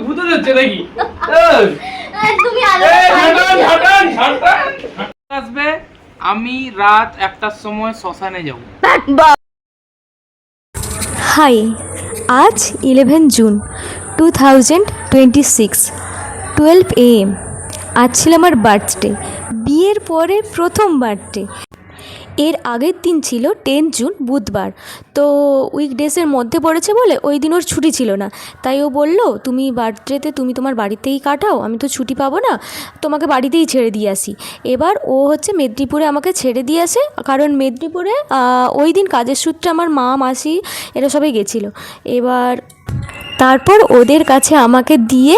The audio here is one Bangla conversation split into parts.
ভূতে যাচ্ছে নাকি? আসবে আমি রাত 1টার সময় শ্মশানে যাব। হাই, আজ 11 জুন 2026 12 AM। আজ ছিল আমার বার্থডে, বিয়ের পরে প্রথম বার্থডে। এর আগের দিন ছিল 10 জুন বুধবার, তো উইকডেজের মধ্যে পড়েছে বলে ওই দিন ওর ছুটি ছিল না। তাই ও বললো তুমি বার্থডেতে তুমি তোমার বাড়িতেই কাটাও, আমি তো ছুটি পাবো না, তোমাকে বাড়িতেই ছেড়ে দিয়ে আসি। এবার ও হচ্ছে মেদিনীপুরে আমাকে ছেড়ে দিয়ে আসে, কারণ মেদিনীপুরে ওই দিন কাজের সূত্রে আমার মা মাসি এরা সবাই গেছিলো। এবার তারপর ওদের কাছে আমাকে দিয়ে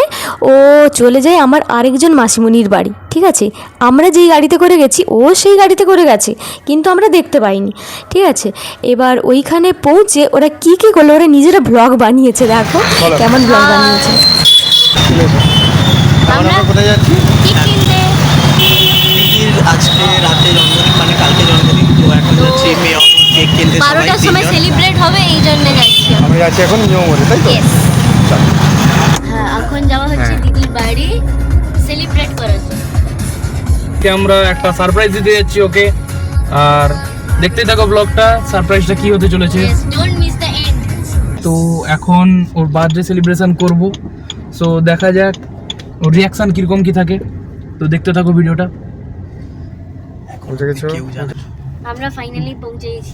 ও চলে যায় আমার আরেকজন মাসিমণির বাড়ি। ঠিক আছে, আমরা যেই গাড়িতে করে গেছি ও সেই গাড়িতে করে গেছে, কিন্তু আমরা দেখতে পাইনি। ঠিক আছে, এবার ওইখানে পৌঁছে ওরা কী কী করলো, ওরা নিজেরা ব্লগ বানিয়েছে, দেখো কেমন ব্লগ বানিয়েছে। আমরা কোথায় যাচ্ছি? আজকে রাতে জন্মদিন, মানে কালকে জন্মদিন, তো এখন যাচ্ছি কেক কিনতে। 12টার সময় সেলিব্রেট হবে, এই জন্য যাচ্ছি। আমরা যাচ্ছি এখন নিয়মরে, তাই তো? হ্যাঁ, এখন যাওয়া হচ্ছে দিদির বাড়ি সেলিব্রেট করার জন্য। আমরা একটা সারপ্রাইজ দিতে যাচ্ছি ওকে, আর দেখতে থাকো ব্লগটা, সারপ্রাইজটা কি হতে চলেছে। Don't miss the end. তো এখন ওর বার্থডে সেলিব্রেশন করব, সো দেখা যাক ওর রিয়াকশন কিরকম কি থাকে। তো দেখতে থাকো ভিডিওটা। আমরা ফাইনালি পৌঁছে গেছি।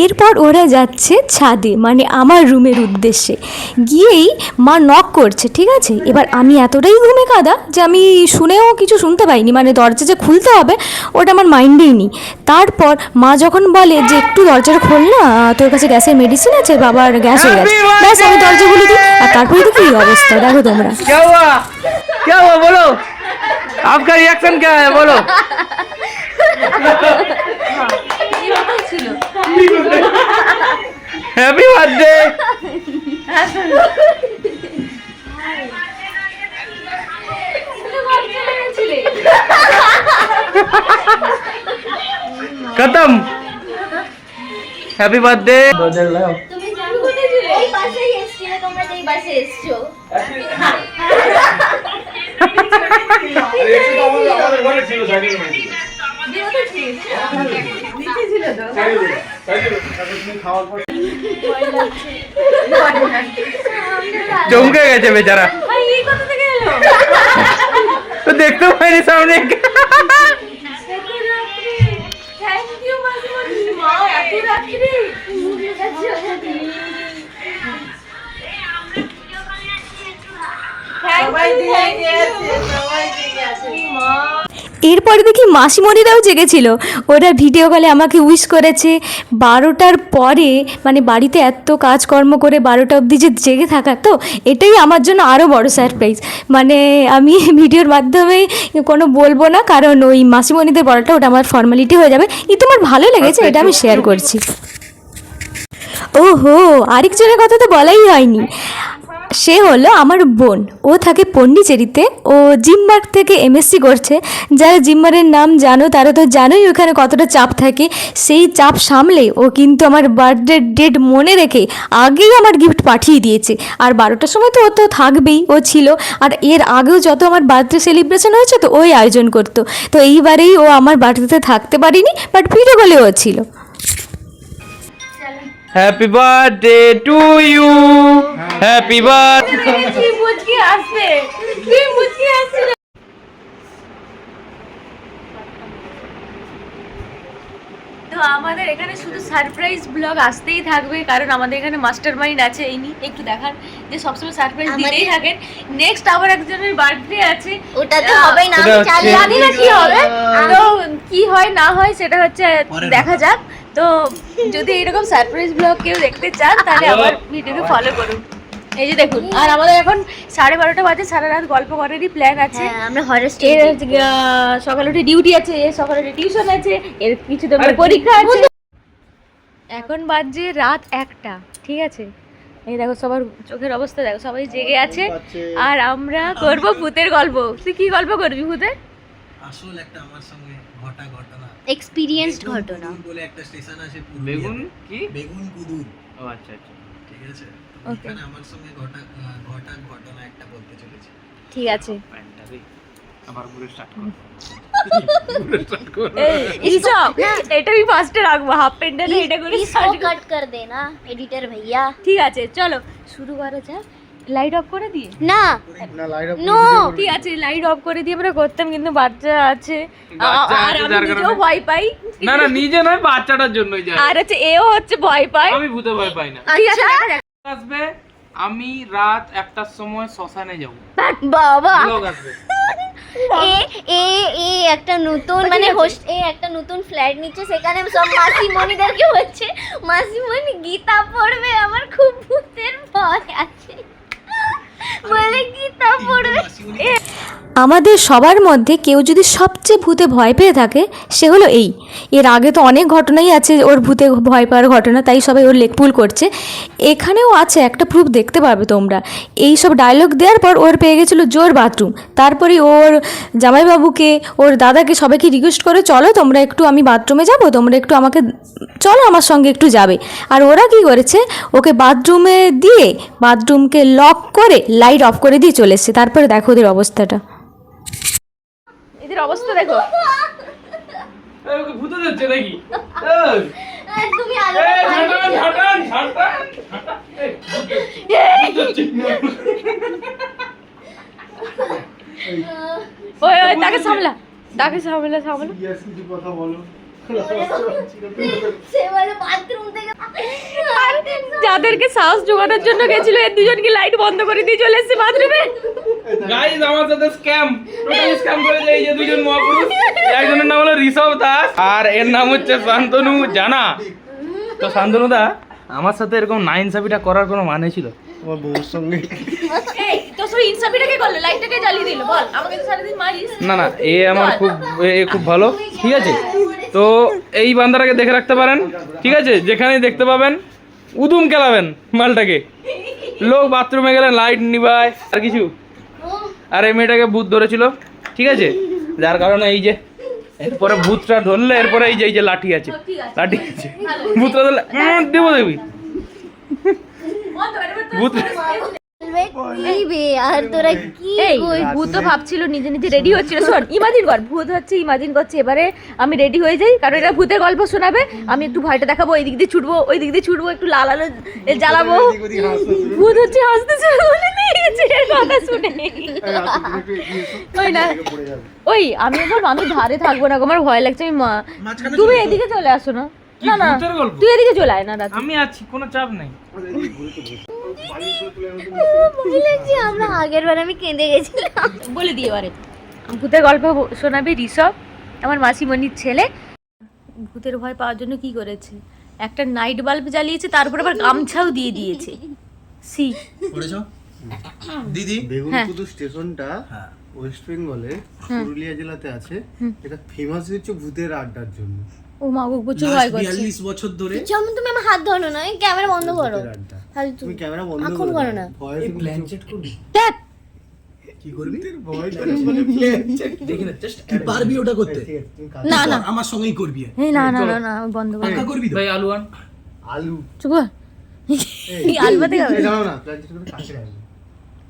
এরপর ওরা যাচ্ছে ছাদে, মানে আমার রুমের উদ্দেশ্যে। গিয়েই মা নক করছে। ঠিক আছে, এবার আমি এতটাই ঘুমে কাদা যে আমি শুনেও কিছু শুনতে পাইনি, মানে দরজা যে খুলতে হবে ওটা আমার মাইন্ডেই নেই। তারপর মা যখন বলে যে একটু দরজাটা খোল না, তোর কাছে গ্যাসের মেডিসিন আছে, বাবার গ্যাস হয়ে গেছে, ব্যাস আমি দরজা খুলে দিই। আর তারপরে তো কী অবস্থা দেখো তোমরা। क्या हुआ बोलो, आपका रिएक्शन क्या है बोलो। Happy birthday. खत्म, हैप्पी बर्थडे। তুমি জানো এই বাসে এসেছিলে, তোমরা যেই বাসে এসেছো। চমকে গেছে বেচারা, তো দেখতেও পাইনি সামনে। এরপরে দেখি মাসিমণিরাও জেগেছিল, ওরা ভিডিও কলে আমাকে উইশ করেছে। 12টার পরে মানে বাড়িতে এত কাজকর্ম করে 12টা অবধি যে জেগে থাকা, তো এটাই আমার জন্য আরও বড় সারপ্রাইজ। মানে আমি ভিডিওর মাধ্যমে কোনো বলবো না, কারণ ওই মাসিমণিদের বলাটা ওটা আমার ফর্মালিটি হয়ে যাবে। কিন্তু আমার ভালো লেগেছে, এটা আমি শেয়ার করছি। ওহো, আরেকজনের কথা তো বলাই হয়নি, সে হলো আমার বোন। ও থাকে পন্ডিচেরিতে, ও জিমবার্গ থেকে এমএসসি করছে। যারা জিমবারের নাম জানো তারা তো জানোই ওখানে কতটা চাপ থাকে। সেই চাপ সামলে ও কিন্তু আমার বার্থডে ডেট মনে রেখে আগেই আমার গিফট পাঠিয়ে দিয়েছে। আর 12টার সময় তো ও তো থাকবেই, ও ছিল। আর এর আগেও যত আমার বার্থডে সেলিব্রেশন হয়েছে তো ওই আয়োজন করতো। তো এইবারেই ও আমার বার্থডেতে থাকতে পারিনি, বাট ভিডিও কলে ও ছিল। Happy birthday to you, happy birthday. তো আমাদের এখানে শুধু সারপ্রাইজ ব্লগ আসতেই থাকবে, কারণ আমাদের এখানে মাস্টার মাইন্ড আছে এই নিয়ে একটু দেখার, যে সবসময় সারপ্রাইজ দিতেই থাকেন। নেক্সট আবার একজনের বার্থডে আছে, ওটাতে হবে না, আমি জানি না কি হবে, তো কি হয় না হয় সেটা হচ্ছে দেখা যাক। তো যদি এরকম সারপ্রাইজ ব্লগ কেউ দেখতে চান তাহলে আমার ভিডিওকে ফলো করুন। এই যে দেখুন, আর আমাদের এখন 12:30 বাজে, সারা রাত গল্প করারই প্ল্যান আছে। আমরা হরেস্ট সকালে উঠে ডিউটি আছে, সকালে উঠে টিউশন আছে, এর কিছু তো পরীক্ষা আছে। এখন বাজে রাত 1টা, ঠিক আছে। এই দেখো সবার চোখের অবস্থা দেখো, সবাই জেগে আছে। আর আমরা করব ভূতের গল্প। তুই কি গল্প করবি ভূতের? আসল একটা আমার সঙ্গে ঘটনা এক্সপিরিয়েন্সড ঘটনা। বেগুন বলে একটা স্টেশন আছে পুরুলিয়াতে। বেগুন কি? বেগুন কুদুর। ও আচ্ছা আচ্ছা। ঠিক আছে, Okay. এখানে আমার সঙ্গে ঘটনা একটা বলতে চলেছি। ঠিক আছে। প্যান্টটা রে আবার ঘুরে স্টার্ট কর। ঋষভ এটা আমি ফার্স্টে রাখবো, হাফ প্যান্টটা না এটা করে इसको कट कर देना एडिटर भैया। ঠিক আছে চলো শুরু করা যাক। লাইট অফ করে দিয়ে না না লাইট অফ নো ঠিক আছে, লাইট অফ করে দিয়ে আমরা করতাম, কিন্তু বাচ্চা আছে বাচ্চা আর আছে, আমি যার নিজেও কারণে- ভয় পাই। না না নিজে নয়, বাচ্চাটার জন্যই যায়। আর হচ্ছে এও হচ্ছে ভয় পায়। আমি ভূতে ভয় পাই না। ঠিক আছে দেখা যাক। আসবে, আমি রাত 1টার সময় শ্মশানে যাব। বাবা লোক আসবে। এ এ এ একটা নতুন মানে হোস্ট এ একটা নতুন ফ্ল্যাট নিচ্ছে, সেখানে সব মাসিমণিদেরকে হচ্ছে মাসিমণি গীতা পড়বে, আমার খুব ভূতের ভয় আছে বলে গীতা পড়বে। আমাদের সবার মধ্যে কেউ যদি সবচেয়ে ভূতে ভয় পেয়ে থাকে সে হলো এই। এর আগে তো অনেক ঘটনাই আছে ওর ভূতে ভয় পাওয়ার ঘটনা, তাই সবাই ওর লেকপুল করছে। এখানেও আছে একটা প্রুফ, দেখতে পারবে তোমরা। এই সব ডায়লগ দেওয়ার পর ওর পেয়ে গেছিলো জোর বাথরুম। তারপরে ওর জামাইবাবুকে, ওর দাদাকে সবাইকে রিকোয়েস্ট করে চলো তোমরা একটু, আমি বাথরুমে যাব, তোমরা একটু আমাকে চলো আমার সঙ্গে একটু যাবে। আর ওরা কি করেছে, ওকে বাথরুমে দিয়ে বাথরুমকে লক করে লাইট অফ করে দিয়ে চলে এসছে। তারপরে দেখো ওদের অবস্থাটা, এদের অবস্থা দেখো। এই ওকে ভূতে যাচ্ছে নাকি? তুমি আলো এই ঝাঁটান ঝাঁটান ঝাঁটান ঝাঁটান। এই ভূত যাচ্ছে। ওই ওই তাকে সামলা, তাকে সামলা সামলা। কিছু কথা বলো। সে বলে বাথরুম থেকে আর যাদেরকে সাহস জোগানোর জন্য গেছিল এর দুজনকে লাইট বন্ধ করে দিয়ে চলে এসেছে বাথরুমে। গাইস আমার সাথে স্ক্যাম, টোটালি স্ক্যাম করেছে এই যে দুজন মহাপুরুষ। একজনের নাম হলো ঋষভ দাস আর এর নাম হচ্ছে শান্তনু জানা। তো শান্তনু দা, আমার সাথে এরকম নাইনসাফিটা করার কোনো মানে ছিল? আমার বউর সঙ্গে এই তো সব ইনসাফিটাকে করলো, লাইটটাকে জ্বালিয়ে দিল। বল আমাকে তো সারাদিন মারিস। না না, এ আমার খুব ভালো, ঠিক আছে? তো এই বান্দাটাকে দেখে রাখতে পারেন, ঠিক আছে? যেখানেই দেখতে পাবেন উদুম খেলাবেন মালটাকে। লোক বাথরুমে গেলে লাইট নিবায় আর কিছু। আর এই মেয়েটাকে ভূত ধরেছিল, ঠিক আছে? যার কারণে এই যে এরপরে ভূতটা ধরলে এরপরে এই যে লাঠি আছে, লাঠি আছে, ভূতটা ধরলে দেবো দেবী ভূত। এই বে আর তোরা কি এই ভূত তো ভাবছিল, নিজে নিজে রেডি হচ্ছিল। শোন, ইমাজিন কর ভূত হচ্ছে, ইমাজিন করছে এবারে আমি রেডি হয়ে যাই, কারণ এটা ভূতের গল্প শোনাবে। আমি একটু ভয়টা দেখাবো, এই দিক দিয়ে ছুটবো, ওই দিক দিয়ে ছুটবো, একটু লাল আলো জ্বালাবো। ভূত হচ্ছে হাসতেছে বলে নিয়েছে এর কথা শুনে। ওই না, ওই আমি বলবো আমি ধারে থাকবো না, আমার ভয় লাগছে। আমি তুমি এদিকে চলে আসো না। কি না না ভূতের গল্প? তুই এদিকে চলে আয় না রাত। আমি আছি, কোনো চাপ নেই। ভয় লাগছে। আমরা আগের বার আমি কেঁদে গেছিলাম। বলে দিই এবারে ভূতের গল্প শোনাবে ঋষভ, আমার মাসিমণির ছেলে। ভূতের ভয় পাওয়ার জন্য কি করেছে, একটা নাইট বাল্ব জ্বালিয়েছে, তারপর আবার গামছাও দিয়ে দিয়েছে। সি পড়েছো দিদি? বেগুনকুদু স্টেশনটা ওয়েস্ট বেঙ্গলে পুরুলিয়া জেলাতে আছে। এটা ফেমাস হচ্ছে ভূতের আড্ডার জন্য। ও মা গো প্রচুর ভয় করছে। 42 বছর ধরে যেমন তুমি আমার হাত ধরো না, এই ক্যামেরা বন্ধ করো। ভূতের আড্ডা। ফালতু। তুমি ক্যামেরা বন্ধ এখন করে করো দাও। না। ভয়ে তুমি প্ল্যান চেট করবি? দেখ, কি করবি? ভয় করে বলে প্ল্যান চেক। দেখি না, জাস্ট তুই পারবি ওটা করতে? ঠিক আছে, তুমি কাজ না না আমার সঙ্গেই করবি। এই না না না না আমি বন্ধ কর। পাক্কা করবি তো? ভাই আলুয়ান আলু চুপ কর। এই আলবাতে খাবে। এই দাঁড়াও না, প্ল্যান চেক করে কাছে আসবে।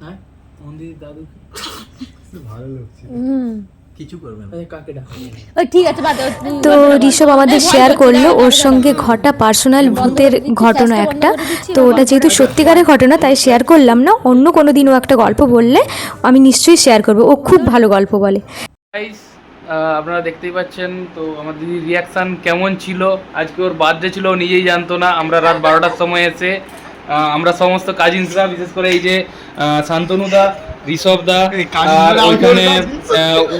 হ্যাঁ মন্দির দাদু ভালো লাগছে। কিছু করবে না। কাকে ডাক? ওই ঠিক আছে বাদ দাও। তো ঋষভ আমাদের শেয়ার করলো ওর সঙ্গে ঘটা পার্সোনাল ভূতের ঘটনা একটা। তো ওটা যেহেতু সত্যিকারের ঘটনা তাই শেয়ার করলাম না, অন্য কোনো দিন ও একটা গল্প বললে আমি নিশ্চয়ই শেয়ার করবো, ও খুব ভালো গল্প বলে। গাইস আপনারা দেখতেই পাচ্ছেন তো আমার দিদির রিয়াকশান কেমন ছিল। আজকে ওর বার্থডে ছিল, ও নিজেই জানতো না। আমরা রাত 12টার সময় এসে আমরা সমস্ত কাজিনসরা, বিশেষ করে এই যে শান্তনুদা, ঋষভদা আর ওইখানে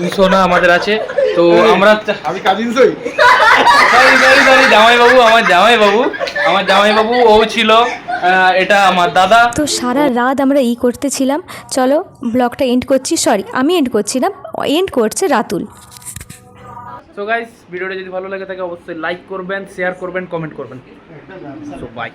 উষোনা আমাদের আছে। তো আমরা আমি কাজিন সই। সরি আমার জামাইবাবু ও ছিল, এটা আমার দাদা। তো সারা রাত আমরা করতেছিলাম। চলো ব্লগটা এন্ড করছি, সরি আমি এন্ড করছি না, এন্ড করছে রাতুল। সো গাইস ভিডিওটা যদি ভালো লাগে থাকে অবশ্যই লাইক করবেন, শেয়ার করবেন, কমেন্ট করবেন। So by.